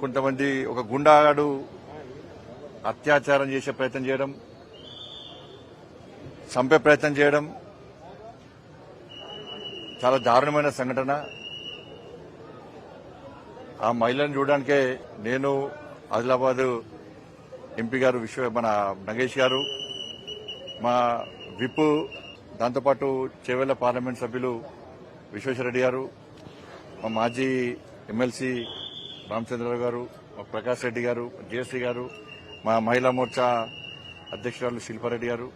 కొంతమంది ఒక గుండాగాడు అత్యాచారం చేసే ప్రయత్నం చేయడం, చంపే ప్రయత్నం చేయడం చాలా దారుణమైన సంఘటన. ఆ మహిళను చూడడానికే నేను ఆదిలాబాద్ ఎంపీ గారు మన నగేష్ గారు, మా విప్, దాంతోపాటు చేవెళ్ల పార్లమెంట్ సభ్యులు విశ్వేశ్వరరెడ్డి గారు, మా మాజీ ఎమ్మెల్సీ రామచంద్రరావు గారు, మా ప్రకాష్ రెడ్డి గారు, జయశ్రీ గారు, మా మహిళా మోర్చా అధ్యక్షురాలు శిల్పారెడ్డి గారు.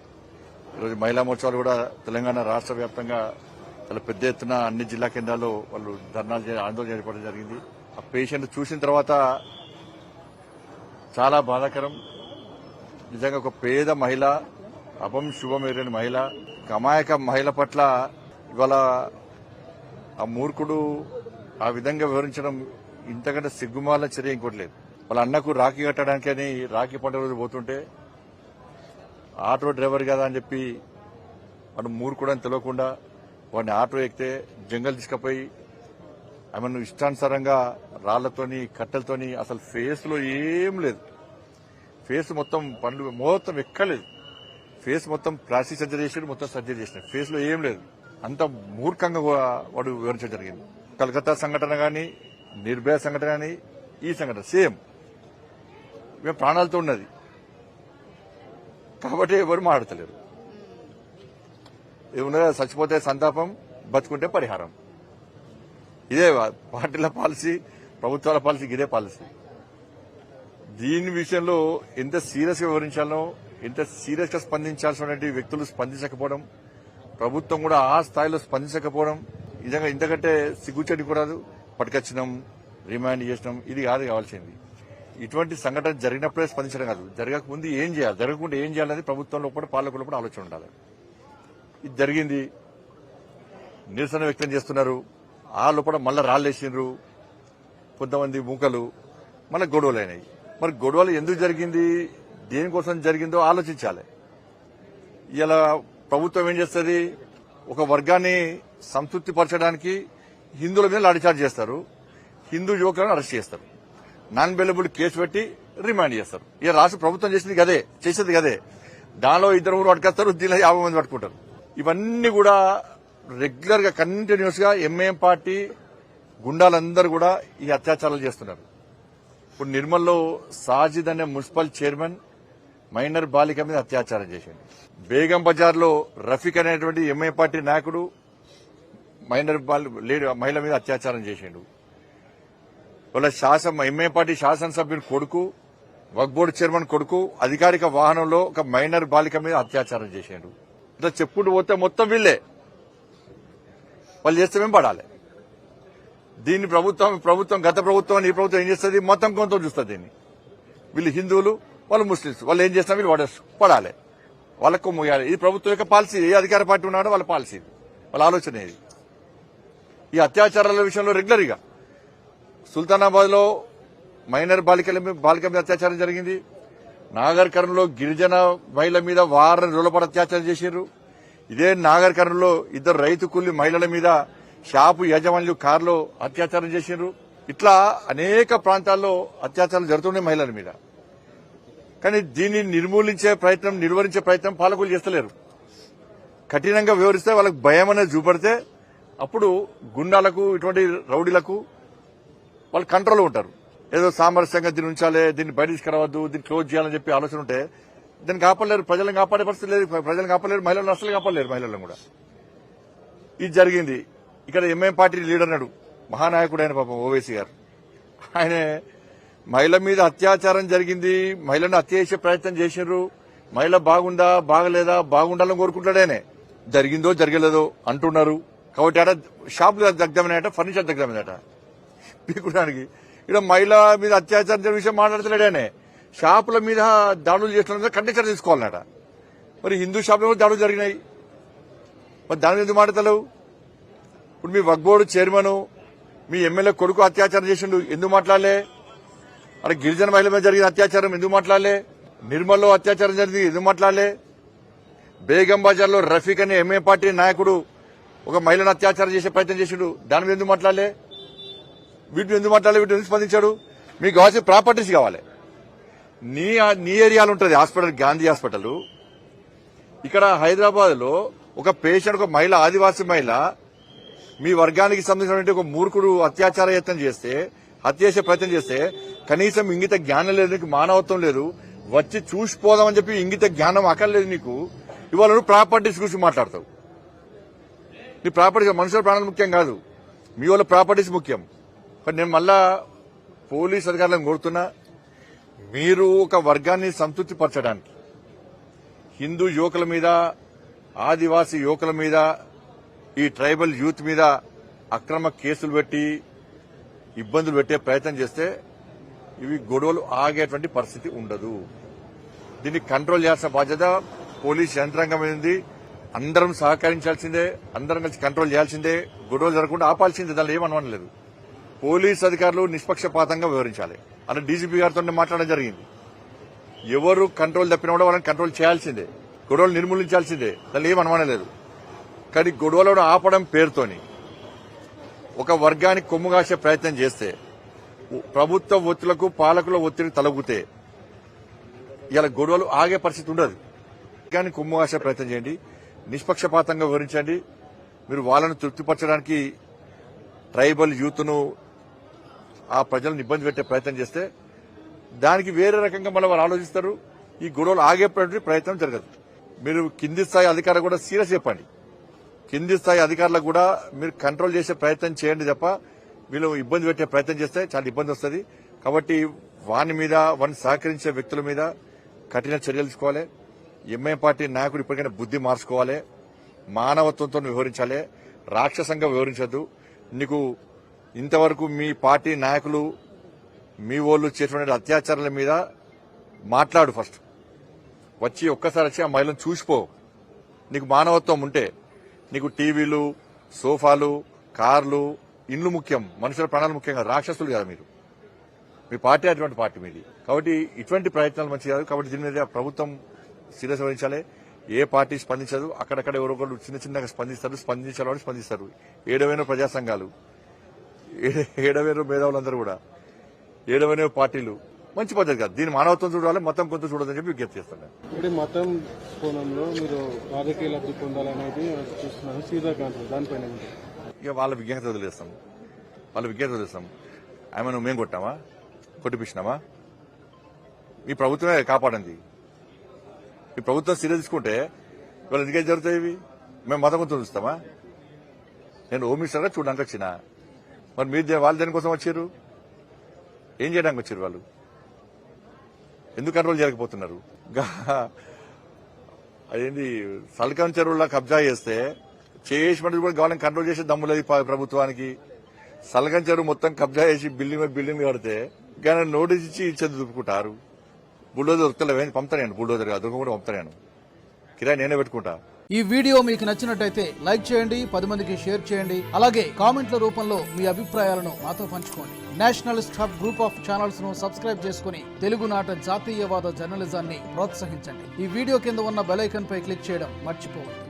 ఈరోజు మహిళా మోర్చాలు కూడా తెలంగాణ రాష్ట్ర వ్యాప్తంగా చాలా పెద్ద ఎత్తున అన్ని జిల్లా కేంద్రాల్లో వాళ్ళు ధర్నాలు ఆందోళన చేపట్టడం జరిగింది. ఆ పేషెంట్ చూసిన తర్వాత చాలా బాధాకరం. నిజంగా ఒక పేద మహిళ, అపం శుభం ఎరని మహిళ, అమాయక మహిళ పట్ల ఇవాళ ఆ మూర్ఖుడు ఆ విధంగా వివరించడం ఇంతకంటే సిగ్గుమాల చర్య ఇంకోటి లేదు. వాళ్ళ అన్నకు రాఖీ కట్టడానికని రాఖీ పండుగ రోజు పోతుంటే ఆటో డ్రైవర్ కదా అని చెప్పి వాడు మూర్ఖుడు అని తెలియకుండా వాడిని ఆటో ఎక్కితే జంగల్ తీసుకుపోయి ఆమెను ఇష్టానుసారంగా రాళ్లతోని కట్టెలతోని, అసలు ఫేస్ లో ఏం లేదు, ఫేస్ మొత్తం పండ్లు మొత్తం ఎక్కలేదు, ఫేస్ మొత్తం ప్లాస్టిక్ సర్జరీ చేసాడు, మొత్తం సర్జరీ చేసినాడు, ఫేస్ లో ఏం లేదు. అంత మూర్ఖంగా వాడు వివరించడం జరిగింది. కలకత్తా సంఘటన గాని, నిర్భయ సంఘటన గాని, ఈ సంఘటన సేమ్ మేము ప్రాణాలతో ఉన్నది కాబట్టి ఎవరు మాట్లాడతలేరు. ఏమన్నా చచ్చిపోతే సంతాపం, బతుకుంటే పరిహారం. ఇదే పార్టీల పాలసీ, ప్రభుత్వాల పాలసీ, ఇదే పాలసీ. దీని విషయంలో ఎంత సీరియస్ గా వివరించాలో, ఎంత సీరియస్ గా స్పందించాల్సిన వ్యక్తులు స్పందించకపోవడం, ప్రభుత్వం కూడా ఆ స్థాయిలో స్పందించకపోవడం నిజంగా ఇంతకంటే సిగ్గుచెడి కూడా పట్టుకొచ్చినాం, రిమాండ్ చేసినాం, ఇది కాదు కావాల్సింది. ఇటువంటి సంఘటన జరిగినప్పుడే స్పందించడం కాదు, జరగకముందు ఏం చేయాలి, జరగకుండా ఏం చేయాలనేది ప్రభుత్వంలో కూడా పాలకుల్లో కూడా ఆలోచన ఉండాలి. ఇది జరిగింది, నిరసన వ్యక్తం చేస్తున్నారు, ఆ లోపల మళ్ళా రాళ్లేసిండ్రు కొంతమంది మూకలు, మళ్ళీ గొడవలు అయినాయి. మరి గొడవలు ఎందుకు జరిగింది, దేనికోసం జరిగిందో ఆలోచించాలి. ఇలా ప్రభుత్వం ఏం చేస్తుంది, ఒక వర్గాన్ని సంతృప్తి పరచడానికి హిందువుల మీద లాఠీచార్జ్ చేస్తారు, హిందూ యువకులను అరెస్ట్ చేస్తారు, నాన్ బెయిలబుల్ కేసు పెట్టి రిమాండ్ చేస్తారు. ఇక రాష్ట్ర ప్రభుత్వం చేసేది గదే. దానిలో 2-3 పట్టుకొస్తారు, దీనిలో 50 మంది పట్టుకుంటారు. ఇవన్నీ కూడా రెగ్యులర్ గా కంటిన్యూస్ గా ఎంఐఎం పార్టీ గుండాలందరూ కూడా ఈ అత్యాచారాలు చేస్తున్నారు. ఇప్పుడు నిర్మల్లో సాజిద్ అనే మున్సిపల్ చైర్మన్ మైనర్ బాలిక మీద అత్యాచారం చేశాడు. బేగం బజార్ లో రఫీక్ అనేటువంటి ఎంఐఎం పార్టీ నాయకుడు మైనర్ మహిళ మీద అత్యాచారం చేశాడు. వాళ్ళ ఎంఐఎం పార్టీ శాసనసభ్యుని కొడుకు, వక్ఫ్ బోర్డు చైర్మన్ కొడుకు అధికారిక వాహనంలో ఒక మైనర్ బాలిక మీద అత్యాచారం చేశాడు. ఇట్లా చెప్పుకుంటూ పోతే మొత్తం వీళ్లే, వాళ్ళు చేస్తే మేము పడాలి. దీన్ని ప్రభుత్వం గత ప్రభుత్వం ఈ ప్రభుత్వం ఏం చేస్తుంది, మొత్తం కొంత చూస్తుంది. దీన్ని వీళ్ళు హిందువులు, వాళ్ళు ముస్లింస్, వాళ్ళు ఏం చేస్తాం వీళ్ళు పడాలి, వాళ్ళకు ముయ్యాలి. ఇది ప్రభుత్వం యొక్క పాలసీ. ఏ అధికార పార్టీ ఉన్నాడో వాళ్ళ పాలసీ, వాళ్ళ ఆలోచన ఇది. ఈ అత్యాచారాల విషయంలో రెగ్యులర్ గా సుల్తానాబాద్ లో మైనర్ బాలిక మీద అత్యాచారం జరిగింది. నాగర్ కర్నూలులో గిరిజన మహిళ మీద వారం రోజుల పాటు అత్యాచారం చేశారు. ఇదే నాగర్ కర్నూలులో 2 రైతు కూలీ మహిళల మీద షాపు యజమానులు కారులో అత్యాచారం చేశారు. ఇట్లా అనేక ప్రాంతాల్లో అత్యాచారాలు జరుగుతున్నాయి మహిళల మీద. కానీ దీన్ని నిర్వహించే ప్రయత్నం పాలకులు చేస్తలేరు. కఠినంగా వివరిస్తే వాళ్ళకి భయం అనేది చూపడితే అప్పుడు గుండాలకు, ఇటువంటి రౌడీలకు వాళ్ళు కంట్రోల్లో ఉంటారు. ఏదో సామరస్యంగా దీన్ని ఉంచాలి, దీన్ని బయట తీసుకురావద్దు, దీన్ని క్లోజ్ చేయాలని చెప్పి ఆలోచన ఉంటే దీన్ని కాపాడలేరు, ప్రజలను కాపాడే పరిస్థితి లేదు, ప్రజలను కాపాడలేరు, మహిళలను అసలు కాపాడలేరు. మహిళలను కూడా ఇది జరిగింది. ఇక్కడ ఎంఐఎం పార్టీ లీడర్ నాడు మహానాయకుడు ఆయన పాపం ఓవైసీ గారు, ఆయన మహిళ మీద అత్యాచారం జరిగింది, మహిళను హత్య చేసే ప్రయత్నం చేశారు, మహిళ బాగుందా బాగలేదా, బాగుండాలని కోరుకుంటాడేనే, జరిగిందో జరగలేదో అంటున్నారు. కాబట్టి ఆడ షాపులు దగ్ధమైనట, ఫర్నిచర్ దగ్ధమైనట పీకుడానికి. ఇక్కడ మహిళ మీద అత్యాచారం జరిగిన విషయం మాట్లాడతలేడేనే, షాపుల మీద దాడులు చేసిన కండిషన్ తీసుకోవాలన్నట. మరి హిందూ షాపుల మీద దాడులు జరిగినాయి, మరి దాని మీద మాట్లాడతలేవు. ఇప్పుడు మీ వక్ఫ్ బోర్డు చైర్మన్, మీ ఎమ్మెల్యే కొడుకు అత్యాచారం చేసిండు, ఎందుకు మాట్లాడలే? అక్కడ గిరిజన మహిళ మీద జరిగిన అత్యాచారం ఎందుకు మాట్లాడలే? నిర్మల్లో అత్యాచారం జరిగింది ఎందుకు మాట్లాడలే? బేగం బజార్ లో రఫీక్ అనే ఎంఏ పార్టీ నాయకుడు ఒక మహిళను అత్యాచారం చేసే ప్రయత్నం చేసిండు, దాని మీద ఎందుకు మాట్లాడలే? వీటిని ఎందుకు మాట్లాడలే? వీటిని ఎందుకు స్పందించాడు? మీకు కావాల్సిన ప్రాపర్టీస్ కావాలి. నీ ఏరియాలో ఉంటుంది హాస్పిటల్, గాంధీ హాస్పిటల్. ఇక్కడ హైదరాబాద్ లో ఒక పేషెంట్, ఒక మహిళ, ఆదివాసీ మహిళ, మీ వర్గానికి సంబంధించినటువంటి ఒక మూర్ఖుడు అత్యాచార యత్నం చేస్తే, హత్య చేసే ప్రయత్నం చేస్తే కనీసం ఇంగిత జ్ఞానం లేదు, నీకు మానవత్వం లేదు, వచ్చి చూసిపోదామని చెప్పి ఇంగిత జ్ఞానం అక్కర్లేదు నీకు. ఇవాళ నువ్వు ప్రాపర్టీస్ గురించి మాట్లాడతావు. నీ ప్రాపర్టీస్, మనుషుల ప్రాణాలు ముఖ్యం కాదు, మీ వాళ్ళ ప్రాపర్టీస్ ముఖ్యం. కానీ నేను మళ్ళా పోలీస్ అధికారులను కోరుతున్నా, మీరు ఒక వర్గాన్ని సంతృప్తి పరచడానికి హిందూ యువకుల మీద, ఆదివాసీ యువకుల మీద, ఈ ట్రైబల్ యూత్ మీద అక్రమ కేసులు పెట్టి ఇబ్బందులు పెట్టే ప్రయత్నం చేస్తే ఇవి గొడవలు ఆగేటువంటి పరిస్థితి ఉండదు. దీన్ని కంట్రోల్ చేయాల్సిన బాధ్యత పోలీస్ యంత్రాంగం ఉంది. అందరం సహకరించాల్సిందే, అందరం కలిసి కంట్రోల్ చేయాల్సిందే, గొడవలు జరగకుండా ఆపాల్సిందే. దానిలో ఏమనలేదు. పోలీస్ అధికారులు నిష్పక్షపాతంగా వ్యవహరించాలి అని డీజీపీ గారితో మాట్లాడడం జరిగింది. ఎవరు కంట్రోల్ తప్పినా కూడా వాళ్ళని కంట్రోల్ చేయాల్సిందే, గొడవలు నిర్మూలించాల్సిందే, దానిలో ఏమనలేదు. కానీ గొడవలను ఆపడం పేరుతోని ఒక వర్గానికి కొమ్ము కాసే ప్రయత్నం చేస్తే, ప్రభుత్వ ఒత్తిళ్లకు పాలకుల ఒత్తిడి తలగుతే ఇలా గొడవలు ఆగే పరిస్థితి ఉండదు. వర్గాన్ని కొమ్ము కాసే ప్రయత్నం చేయండి, నిష్పక్షపాతంగా వివరించండి. మీరు వాళ్ళను తృప్తిపరచడానికి ట్రైబల్ యూత్ను, ఆ ప్రజలను ఇబ్బంది పెట్టే ప్రయత్నం చేస్తే దానికి వేరే రకంగా మళ్ళీ వాళ్ళు ఆలోచిస్తారు. ఈ గొడవలు ఆగేటువంటి ప్రయత్నం జరగదు. మీరు కింది స్థాయి అధికారులు కూడా సీరియస్ చెప్పండి. కింది స్థాయి అధికారులకు కూడా మీరు కంట్రోల్ చేసే ప్రయత్నం చేయండి తప్ప వీళ్ళు ఇబ్బంది పెట్టే ప్రయత్నం చేస్తే చాలా ఇబ్బంది వస్తుంది. కాబట్టి వాని మీద, వారిని సహకరించే వ్యక్తుల మీద కఠిన చర్యలు తీసుకోవాలి. ఎంఐఎం పార్టీ నాయకుడు ఇప్పటికైనా బుద్ధి మార్చుకోవాలి, మానవత్వంతో వ్యవహరించాలి, రాక్షసంగా వ్యవహరించద్దు. నీకు ఇంతవరకు మీ పార్టీ నాయకులు, మీ వాళ్ళు చేసినటువంటి అత్యాచారాల మీద మాట్లాడు. ఫస్ట్ వచ్చి ఒక్కసారి వచ్చి ఆ మహిళను చూసిపో. నీకు మానవత్వం ఉంటే నీకు టీవీలు, సోఫాలు, కార్లు, ఇండ్లు ముఖ్యం, మనుషుల ప్రాణాలు ముఖ్యం కాదు. రాక్షసులు కదా మీరు. మీ పార్టీ అటువంటి పార్టీ మీది. కాబట్టి ఇటువంటి ప్రయత్నాలు మంచి కాదు. కాబట్టి దీని మీద ప్రభుత్వం సీరియస్ వహించాలి. ఏ పార్టీ స్పందించదు. అక్కడక్కడ ఎవరొకరు చిన్న చిన్నగా స్పందిస్తారు, స్పందించాలని స్పందిస్తారు. 7 ప్రజా సంఘాలు, 7 మేధావులందరూ కూడా, 7 పార్టీలు. మంచి పద్ధతి కాదు. దీని మానవత్వం చూడాలి, మతం కొంత చూడదని చెప్పి విజ్ఞప్తి చేస్తాను. అంటే మతం కోణంలో మీరు రాజకీయ లబ్ధి పొందాలనేది చూస్తున్నారు. సీదా కాదు దానిపైన ఇక వాళ్ళ విజ్ఞత వదిలేస్తాం. ఆమెను మేము కొట్టామా, కొట్టిపించినామా? మీ ప్రభుత్వమే కాపాడండి. ఈ ప్రభుత్వం సీరియస్ తీసుకుంటే ఇవాళ ఎందుకైతే జరుగుతాయి ఇవి? మేము మతం గురించి చూస్తామా? నేను హోమ్ మినిస్టర్గా చూడడానికి వచ్చినా. మరి మీరు వాళ్ళు దేనికోసం వచ్చారు? ఏం చేయడానికి వచ్చారు వాళ్ళు? ఎందుకు కంట్రోల్ చేయలేకపోతున్నారు? అదేంటి సల్కం చెరువుల్లో కబ్జా చేస్తే చేసినట్టు కూడా గవర్నమెంట్ కంట్రోల్ చేసే దమ్ము లేదు ప్రభుత్వానికి. సల్కం చెరువు మొత్తం కబ్జా చేసి బిల్డింగ్ కడితే కానీ నోటీస్ ఇచ్చి ఇచ్చేది దుప్పుకుంటారు. బుల్డోజర్ దొరకలేవు, పంపుతాను. బుల్డోజర్ కాదు, దొరక కూడా పంపుతాను. కిరాయి నేనే పెట్టుకుంటా. ఈ వీడియో మీకు నచ్చినట్టయితే లైక్ చేయండి, 10 మందికి షేర్ చేయండి. అలాగే కామెంట్ల రూపంలో మీ అభిప్రాయాలను మాతో పంచుకోండి. Nationalist hub group of channels ను సబ్స్క్రైబ్ చేసుకుని తెలుగునాట జాతీయవాద జర్నలిజాన్ని ప్రోత్సహించండి. ఈ వీడియో కింద ఉన్న బెల్ ఐకాన్ పై క్లిక్ చేయడం మర్చిపోవద్దు.